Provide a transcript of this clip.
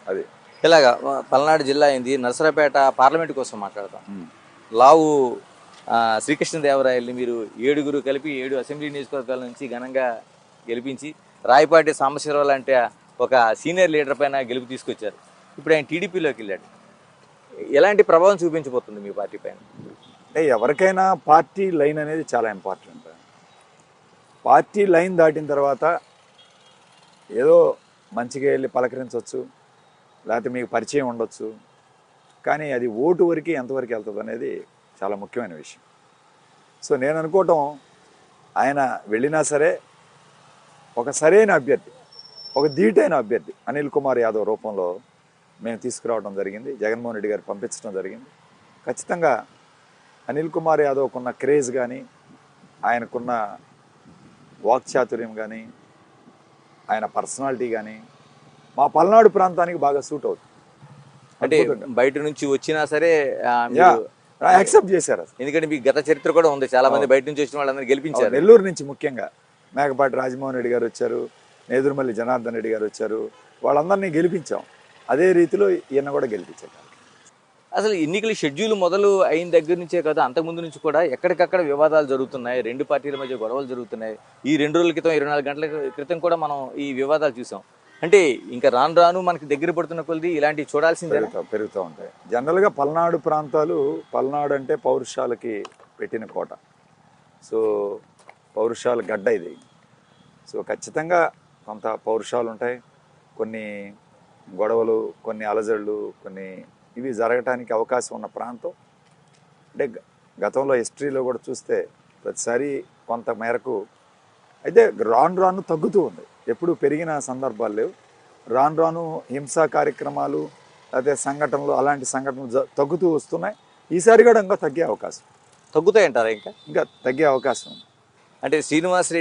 అది ఇలాగా పల్నాడు జిల్లా అయింది, నరసరావుపేట పార్లమెంట్ కోసం మాట్లాడతాం. ఉమ్. లావు శ్రీకృష్ణదేవరాయల్ని మీరు 7 కలిపి 7 అసెంబ్లీ నియోజకవర్గాల నుంచి ఘనంగా గెలిపించి రాయపాటి సాంబశివరావు లాంటి ఒక సీనియర్ లీడర్ పైన గెలుపు తీసుకొచ్చారు. ఇప్పుడు ఆయన టీడీపీలోకి వెళ్ళాడు. ఎలాంటి ప్రభావం చూపించబోతుంది మీ పార్టీ పైన? అంటే ఎవరికైనా పార్టీ లైన్ అనేది చాలా ఇంపార్టెంట్. పార్టీ లైన్ దాటిన తర్వాత ఏదో మంచిగా వెళ్ళి పలకరించవచ్చు, లేకపోతే మీకు పరిచయం ఉండొచ్చు, కానీ అది ఓటు వరకు ఎంతవరకు వెళ్తుంది అనేది చాలా ముఖ్యమైన విషయం. సో నేను అనుకోవటం ఆయన వెళ్ళినా సరే ఒక సరైన అభ్యర్థి, ఒక ధీటైన అభ్యర్థి అనిల్ కుమార్ యాదవ్ రూపంలో మేము తీసుకురావడం జరిగింది, జగన్మోహన్ రెడ్డి గారు పంపించడం జరిగింది. ఖచ్చితంగా అనిల్ కుమార్ యాదవ్కున్న క్రేజ్ కానీ, ఆయనకున్న వాక్చాతుర్యం కానీ, ఆయన పర్సనాలిటీ కానీ మా పల్నాడు ప్రాంతానికి బాగా సూట్ అవుతుంది. అంటే బయట నుంచి వచ్చినా సరే యాక్సెప్ట్ చేశారు. ఎందుకంటే మీకు గత చరిత్ర కూడా ఉంది, చాలా మంది బయట నుంచి వచ్చిన వాళ్ళందరూ గెలిపించారు. నెల్లూరు నుంచి ముఖ్యంగా మేకపాటి రాజమోహన్ రెడ్డి గారు వచ్చారు, నేదురుమల్లి జనార్దన్ రెడ్డి గారు వచ్చారు, వాళ్ళందరినీ గెలిపించాం. అదే రీతిలో ఈయన కూడా గెలిపించారు. అసలు ఎన్నికల షెడ్యూల్ మొదలు అయిన దగ్గర నుంచే కదా, అంతకుముందు నుంచి కూడా ఎక్కడికక్కడ వివాదాలు జరుగుతున్నాయి, 2 పార్టీల మధ్య గొడవలు జరుగుతున్నాయి. ఈ 2 రోజుల క్రితం 24 గంటల క్రితం కూడా మనం ఈ వివాదాలు చూసాం. అంటే ఇంకా రాను రాను మనకి దగ్గర పడుతున్న కొద్ది ఇలాంటివి చూడాల్సిందే పెరుగుతూ ఉంటాయి. జనరల్గా పల్నాడు ప్రాంతాలు, పల్నాడు అంటే పౌరుషాలకి పెట్టిన కోట. సో పౌరుషాల గడ్డ ఇది. సో ఖచ్చితంగా కొంత పౌరుషాలు ఉంటాయి, కొన్ని గొడవలు, కొన్ని అలజడులు, కొన్ని ఇవి జరగటానికి అవకాశం ఉన్న ప్రాంతం. అంటే గతంలో హిస్టరీలో కూడా చూస్తే ప్రతిసారి కొంత మేరకు అయితే రాను రాను తగ్గుతూ ఉంది. ఎప్పుడు పెరిగిన సందర్భాలు లేవు. రాను రాను హింసా కార్యక్రమాలు లేకపోతే సంఘటనలు, అలాంటి సంఘటనలు తగ్గుతూ వస్తున్నాయి. ఈసారి కూడా ఇంకా తగ్గే అవకాశం, తగ్గుతాయంటారా? ఇంకా తగ్గే అవకాశం. అంటే శ్రీనివాస్ రెడ్డి